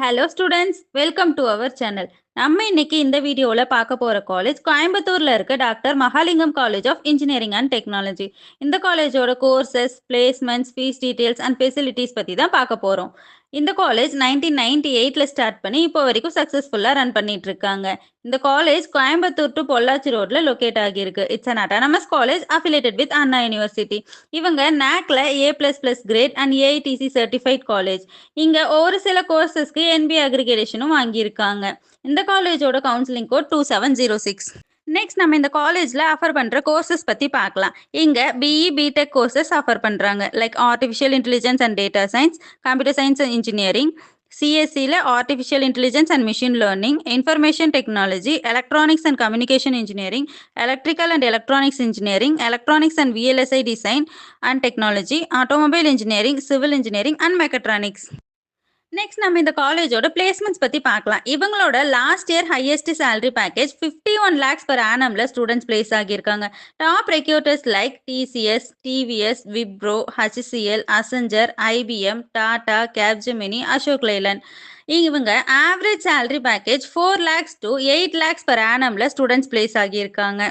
Hello students, welcome to our channel. நம்ம இன்னைக்கு இந்த வீடியோவில் பார்க்க போகிற காலேஜ் கோயம்புத்தூரில் இருக்க doctor Mahalingam college of engineering and technology. இந்த காலேஜோட courses, placements, fees details and facilities பற்றி தான் பார்க்க போகிறோம். இந்த காலேஜ் 1998ல் ஸ்டார்ட் பண்ணி இப்போ வரைக்கும் சக்ஸஸ்ஃபுல்லாக ரன் பண்ணிட்டு இருக்காங்க. இந்த காலேஜ் கோயம்புத்தூர் டு பொள்ளாச்சி ரோட்ல லொக்கேட் ஆகியிருக்கு. It's an autonomous college affiliated with Anna university. இவங்க NACல A++ grade and AITC certified college. இங்க ஒரு சில கோர்சஸ்க்கு NBA அக்ரிகேஷனும் வாங்கியிருக்காங்க. இந்த காலேஜோட கவுன்சிலிங் கோட் 2706. நெக்ஸ்ட் நம்ம இந்த காலேஜ்ல ஆஃபர் பண்ற கோர்சஸ் பத்தி பார்க்கலாம். இங்க BE BTech கோர்சஸ் ஆஃபர் பண்றாங்க. Like artificial intelligence and data science, computer science and engineering, CSCல artificial intelligence and machine learning, information technology, electronics and communication engineering, electrical and electronics engineering, electronics and VLSI design and technology, automobile engineering, civil engineering and mechatronics. Next நம்ம இந்த காலேஜோட placements பத்தி பார்க்கலாம். இவங்களோட last year highest salary package 51 lakhs per annumல students place ஆகியிருக்காங்க. Top recruiters like TCS, TVS, Wipro, HCL, Accenture, IBM, Tata, Capgemini, Ashok Leyland. இவங்க average salary package 4 lakhs to 8 lakhs per annumல ஸ்டூடெண்ட்ஸ் பிளேஸ் ஆகியிருக்காங்க.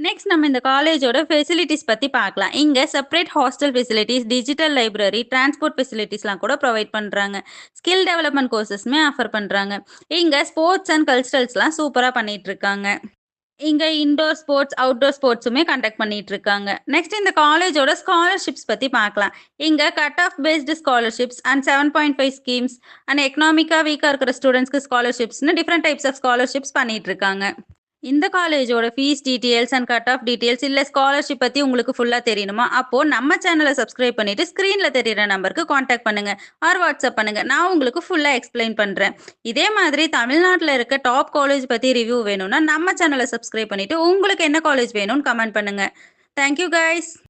நெக்ஸ்ட் நம்ம இந்த காலேஜோட ஃபெசிலிட்டிஸ் பற்றி பார்க்கலாம். இங்கே separate hostel facilities, digital library, transport ஃபெசிலிட்டிஸ்லாம் கூட ப்ரொவைட் பண்ணுறாங்க. ஸ்கில் டெவலப்மெண்ட் கோர்சஸ்மே ஆஃபர் பண்ணுறாங்க. இங்கே ஸ்போர்ட்ஸ் அண்ட் கல்ச்சரல்ஸ்லாம் சூப்பராக பண்ணிட்டு இருக்காங்க. இங்கே இன்டோர் ஸ்போர்ட்ஸ், அவுட்டோர் ஸ்போர்ட்ஸுமே கண்டக்ட் பண்ணிட்டு இருக்காங்க. நெக்ஸ்ட் இந்த காலேஜோட ஸ்காலர்ஷிப்ஸ் பற்றி பார்க்கலாம். இங்கே cut off based scholarships and 7.5 schemes and எக்கனாமிக்காக வீக்காக இருக்கிற ஸ்டூடெண்ட்ஸ்க்கு ஸ்காலர்ஷிப்ஸ்னு டிஃப்ரெண்ட் டைப்ஸ் ஆஃப் ஸ்காலர்ஷிப்ஸ் பண்ணிட்டு இருக்காங்க. இந்த காலேஜோட fees details and cut off details இல்லை ஸ்காலர்ஷிப் பற்றி உங்களுக்கு ஃபுல்லாக தெரியணுமா? அப்போது நம்ம சேனலை சப்ஸ்கிரைப் பண்ணிவிட்டு ஸ்க்ரீனில் தெரியிற நம்பருக்கு காண்டாக்ட் பண்ணுங்கள் ஆர் வாட்ஸ்அப் பண்ணுங்கள். நான் உங்களுக்கு ஃபுல்லாக எக்ஸ்பிளைன் பண்ணுறேன். இதே மாதிரி தமிழ்நாட்டில் இருக்க டாப் காலேஜ் பற்றி ரிவ்யூ வேணும்னா நம்ம சேனலை சப்ஸ்கிரைப் பண்ணிவிட்டு உங்களுக்கு என்ன காலேஜ் வேணும்னு கமெண்ட் பண்ணுங்கள். Thank you guys.